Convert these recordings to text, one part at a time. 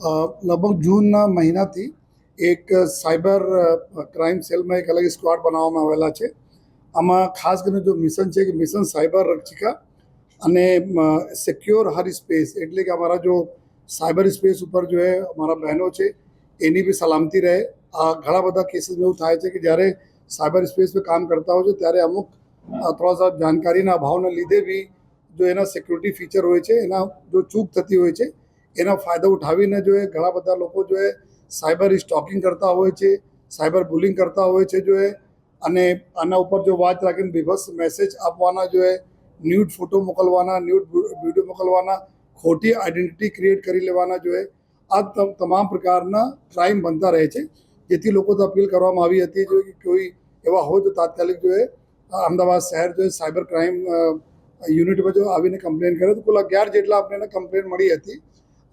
લગભગ જૂનના મહિનાથી એક સાયબર ક્રાઇમ સેલમાં એક અલગ સ્ક્વોડ બનાવવામાં આવેલા છે. આમાં ખાસ કરીને જો મિશન છે કે મિશન સાયબર રક્ષિકા અને સિક્યોર હર સ્પેસ, એટલે કે અમારા જો સાયબર સ્પેસ ઉપર જો અમારા બહેનો છે એની બી સલામતી રહે. આ ઘણા બધા કેસીસમાં એવું થાય છે કે જ્યારે સાયબર સ્પેસ પર કામ કરતા હોય છે ત્યારે અમુક થોડા સા જાણકારીના અભાવના લીધે બી જો એના સિક્યુરિટી ફીચર હોય છે એના જો ચૂક થતી હોય છે એના ફાયદો ઉઠાવીને જો ઘણા બધા લોકો જો સાયબર સ્ટોકિંગ કરતા હોય છે, સાયબર બુલિંગ કરતા હોય છે જો અને આના ઉપર જો વાત રાખીને બીભત્સ મેસેજ આપવાના જો ન્યૂડ ફોટો મોકલવાના, ન્યૂડ વિડીયો મોકલવાના, ખોટી આઈડેન્ટિટી ક્રિએટ કરી લેવાના જો આ તમામ પ્રકારના ક્રાઇમ બનતા રહે છે. જેથી લોકો તો અપીલ કરવામાં આવી હતી જો કે કોઈ એવા હોય તો તાત્કાલિક જો અમદાવાદ શહેર જો સાયબર ક્રાઇમ યુનિટમાં જો આવીને કમ્પ્લેન કરે. તો કુલ 11 જેટલા આપણને કમ્પ્લેન મળી હતી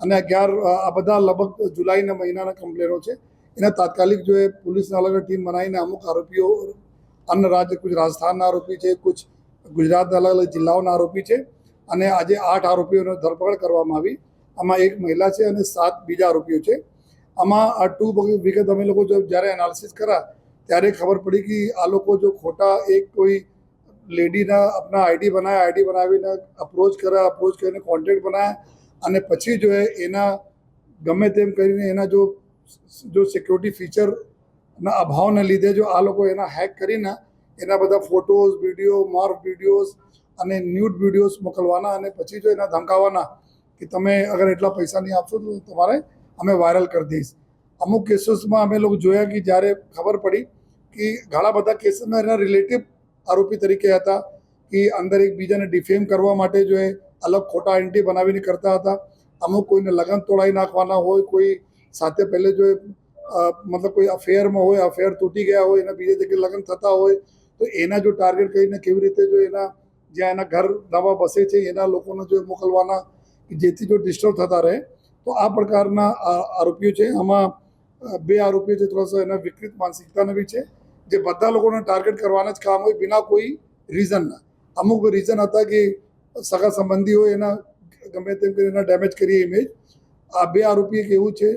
અને 11 આ બધા લગભગ જુલાઈના મહિનાના કમ્પ્લેનો છે. એના તાત્કાલિક જો પોલીસને અલગ અલગ ટીમ બનાવીને અમુક આરોપીઓ અન્ય રાજ્ય, કુછ રાજસ્થાનના આરોપી છે, કુછ ગુજરાતના અલગ અલગ જિલ્લાઓના આરોપી છે અને આજે 8 આરોપીઓનો ધરપકડ કરવામાં આવી. આમાં એક મહિલા છે અને 7 બીજા આરોપીઓ છે. આમાં આ વિગત અમે લોકો જો જ્યારે એનાલિસિસ કર્યા ત્યારે ખબર પડી કે આ લોકો જો ખોટા એક કોઈ લેડીના આપણા આઈડી બનાવીને અપ્રોચ કરીને કોન્ટેક્ટ બનાવ્યા અને પછી જો એના ગમે તેમ કરીને એના જો સિક્યોરિટી ફીચરના અભાવને લીધે જો આ લોકો એના હેક કરીને એના બધા ફોટોઝ, વિડીયો, મોર્ફ વિડીયોઝ અને ન્યૂડ વિડીયોઝ મોકલવાના અને પછી જો એના ધમકાવવાના કે તમે અગર એટલા પૈસા નહીં આપશો તો તમારે અમે વાયરલ કરી દઈશ. અમુક કેસીસમાં અમે લોકો જોયા કે જ્યારે ખબર પડી કે ઘણા બધા કેસમાં એના રિલેટિવ આરોપી તરીકે હતા કે અંદર એકબીજાને ડિફેમ કરવા માટે જો અલગ ખોટા આઈડેન્ટિટી બનાવીને કરતા હતા. અમુક કોઈને લગ્ન તોડાવી નાખવાના હોય, કોઈ સાથે પહેલે જો મતલબ કોઈ અફેરમાં હોય, અફેર તૂટી ગયા હોય, એના બીજે જગ્યાએ લગ્ન થતા હોય તો એના જો ટાર્ગેટ કરીને કેવી રીતે જો એના જ્યાં એના ઘર નવા બસે છે એના લોકોને જો મોકલવાના જેથી જો ડિસ્ટર્બ થતા રહે. તો આ પ્રકારના આરોપીઓ છે. આમાં 2 આરોપીઓ છે થોડા એના વિકૃત માનસિકતાના બી છે, જે બધા લોકોને ટાર્ગેટ કરવાના જ કામ હોય બિના કોઈ રીઝનના. અમુક રીઝન હતા કે સગા સંબંધી હોય એના ગમે તેમ કરીને એના ડેમેજ કરીએ ઇમેજ. આ 2 આરોપી એક એવું છે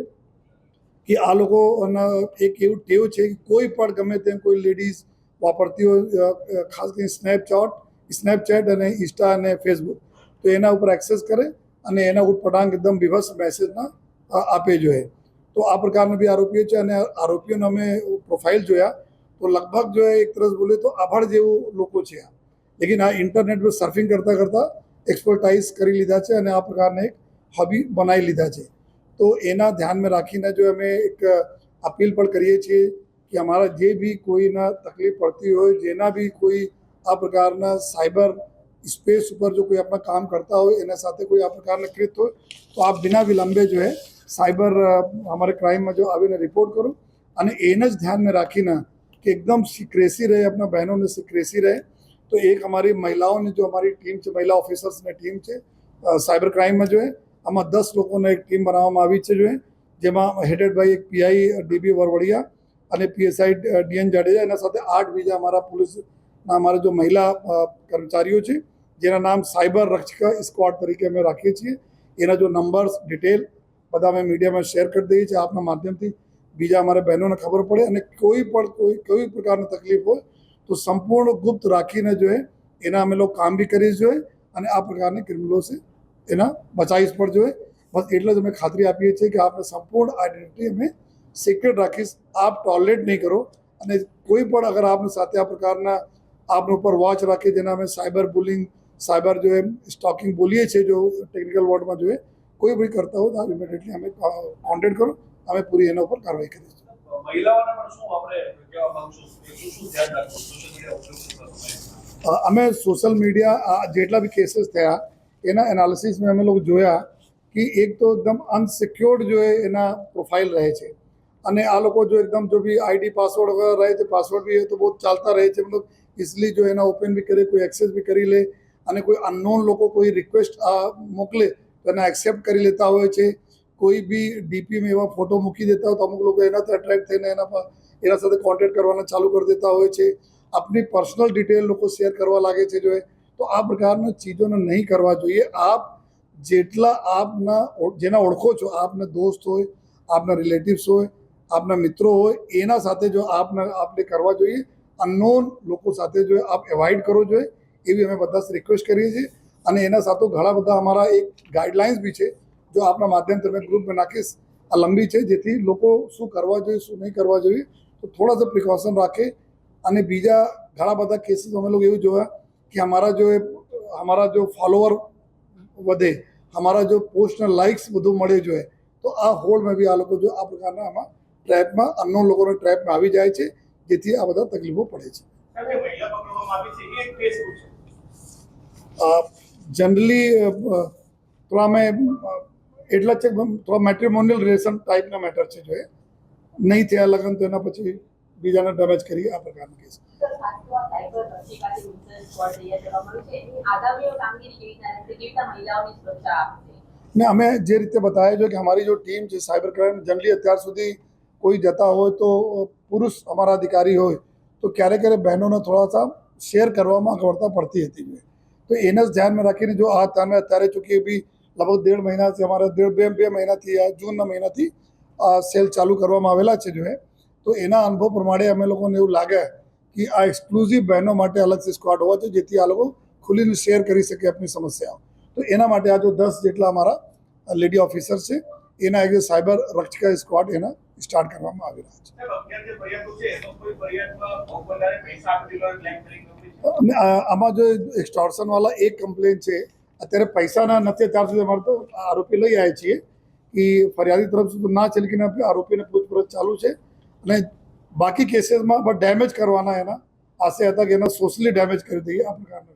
કે આ લોકોના એક એવું ટેવ છે કે કોઈ પણ ગમે તેમ કોઈ લેડીઝ વાપરતી હોય, ખાસ કરીને સ્નેપચેટ અને ઇન્સ્ટા અને ફેસબુક, તો એના ઉપર એક્સેસ કરે અને એના ઉટપટાંગ એકદમ બીભત્સ મેસેજના આપે જોઈએ. તો આ પ્રકારના બી આરોપીઓ છે અને આરોપીઓને અમે પ્રોફાઇલ જોયા તો લગભગ જો એક તરફ બોલે તો આભાર જેવું લોકો છે. લેકિન આ ઇન્ટરનેટ પર સર્ફિંગ કરતાં કરતાં એક્સપર્ટાઇઝ કરી લીધા છે અને આ પ્રકારને એક હોબી બનાવી લીધા છે. તો એના ધ્યાનમાં રાખીને જો અમે એક અપીલ પણ કરીએ છીએ કે અમારા જે બી કોઈના તકલીફ પડતી હોય, જેના બી કોઈ આ પ્રકારના સાયબર સ્પેસ ઉપર જો કોઈ આપણા કામ કરતા હોય, એના સાથે કોઈ આ પ્રકારના કૃત હોય તો આપ બિના વિલંબે જો સાયબર અમારે ક્રાઇમમાં જો આવીને રિપોર્ટ કરો અને એને જ ધ્યાનમાં રાખીને કે એકદમ સિક્રેસી રહે, આપણા બહેનોને સિક્રેસી રહે. તો એક અમારી મહિલાઓની જો અમારી ટીમ છે, મહિલા ઓફિસર્સની ટીમ છે સાયબર ક્રાઇમમાં જો આમાં 10 લોકોને એક ટીમ બનાવવામાં આવી છે જેમાં હેડેડ બાય એક પીઆઈ ડીબી વરવડિયા અને પીએસઆઈ ડીએન જાડેજા, એના સાથે 8 બીજા અમારા પોલીસના અમારા જો મહિલા કર્મચારીઓ છે જેના નામ સાયબર રક્ષિકા સ્ક્વોડ તરીકે અમે રાખીએ છીએ. એના જો નંબર્સ, ડિટેલ બધા અમે મીડિયામાં શેર કરી દઈએ છીએ આપના માધ્યમથી, બીજા અમારા બહેનોને ખબર પડે. અને કોઈ પ્રકારની તકલીફ હોય તો સંપૂર્ણ ગુપ્ત રાખીને જો એના અમે લોકો કામ બી કરીએ જોઈએ અને આ પ્રકારની ક્રિમિનલો છે એના બચાવીશ પણ જોઈએ. બસ એટલે જ અમે ખાતરી આપીએ છીએ કે આપણે સંપૂર્ણ આઈડેન્ટિટી અમે સિક્રેટ રાખીશ. આપ ટોલરેટ નહીં કરો અને કોઈ પણ અગર આપની સાથે આ પ્રકારના આપના ઉપર વોચ રાખીએ, જેના અમે સાયબર બુલિંગ, સાયબર જો સ્ટોકિંગ બોલીએ છીએ જો ટેકનિકલ વર્ડમાં જોઈએ, કોઈ બી કરતા હોય તો આપ ઇમિડિયેટલી અમે કોન્ટેક્ટ કરો, અમે પૂરી એના ઉપર કાર્યવાહી કરીશું. અમે સોશિયલ મીડિયા જેટલા બી કેસીસ થયા એના એનાલિસિસમાં અમે લોકો જોયા કે એક તો એકદમ અનસિક્યોર્ડ જો એના પ્રોફાઇલ રહે છે અને આ લોકો જો એકદમ જો બી આઈડી પાસવર્ડ વગેરે રહે છે, પાસવર્ડ બી તો બહુ ચાલતા રહે છે, મતલબ ઇઝીલી જો એના ઓપન બી કરે, કોઈ એક્સેસ બી કરી લે અને કોઈ અનનોન લોકો કોઈ રિક્વેસ્ટ મોકલે તો એના એક્સેપ્ટ કરી લેતા હોય છે. કોઈ બી ડીપીમાં એવા ફોટો મૂકી દેતા હોય તો અમુક લોકો એનાથી એટ્રેક્ટ થઈને એના સાથે કોન્ટેક્ટ કરવાના ચાલુ કરી દેતા હોય છે. આપની પર્સનલ ડિટેલ લોકો શેર કરવા લાગે છે તો આ પ્રકારની ચીજોને નહીં કરવા જોઈએ. આપ જેટલા આપના જેના ઓળખો છો, આપના દોસ્ત હોય, આપના રિલેટિવ્સ હોય, આપના મિત્રો હોય, એના સાથે જો આપણે કરવા જોઈએ. અનનોન લોકો સાથે જો આપ એવોઇડ કરવો જોઈએ એવી અમે બધા રિક્વેસ્ટ કરીએ છીએ. અને એના સાથે ઘણા બધા અમારા એક ગાઈડલાઇન્સ બી છે, જો આપના માધ્યમથી તમે ગ્રુપમાં નાખીશ. આ લંબી છે, જેથી લોકો શું કરવા જોઈએ, શું નહીં કરવા જોઈએ, તો થોડા सा પ્રિકોશન રાખે. અને બીજા ઘણા બધા કેસીસ અમે લોકો એવું જોયા કે हमारा जो फॉलोअर વધે, हमारा जो પોસ્ટના લાઇક્સ બધું મળે જોઈએ, તો આ હોલ્ડમાં બી આ લોકો જો આ પ્રકારના આમાં ટ્રેપમાં અનનોન લોકોના ટ્રેપમાં આવી જાય છે, જેથી આ બધા તકલીફો પડે છે. જનરલી થોડા અમે એટલા જ થોડા મેટ્રિમોનિયલ રિલેશન ટાઈપના મેટર છે, જો નહીં થયા લગ્ન તો એના પછી બીજાને ડેમેજ કરીએ, આ પ્રકારના કેસ. ને અમે જે રીતે બતાવ્યા છે કે અમારી જો ટીમ છે સાયબર ક્રાઇમ, જનરલી અત્યાર સુધી કોઈ જતા હોય તો પુરુષ અમારા અધિકારી હોય તો ક્યારેક બહેનોને થોડા સા શેર કરવામાં અગવડતા પડતી હતી. તો એને જ ધ્યાનમાં રાખીને જો આ તમે અત્યારે ચૂંકી બી લગભગ 1.5 મહિનાથી અમારા બે મહિનાથી આ જૂનના મહિનાથી આ સેલ ચાલુ કરવામાં આવેલા છે જો તો એના અનુભવ પ્રમાણે અમે લોકોને એવું લાગે કે આ એક્સક્લુઝિવ બહેનો માટે અલગથી સ્ક્વોડ હોવા જોઈએ, જેથી આ લોકો ખુલીને શેર કરી શકે આપણી સમસ્યાઓ. તો એના માટે આ જો 10 જેટલા અમારા લેડી ઓફિસર છે એના એક સાયબર રક્ષકા સ્ક્વોડ એના સ્ટાર્ટ કરવામાં આવી રહ્યા છે. અને આમાં જો એક્સટોર્શનવાળા એક કમ્પ્લેન છે, અત્યારે પૈસાના નથી અત્યાર સુધી અમારે તો આરોપી લઈ આવ્યા છીએ કે ફરિયાદી તરફ સુધી ના છે, લેકિન આરોપીને પૂછપરછ ચાલુ છે. અને બાકી કેસીસમાં ડેમેજ કરવાના એના આશય હતા કે એના સોશિયલી ડેમેજ કરી દઈએ આ પ્રકારના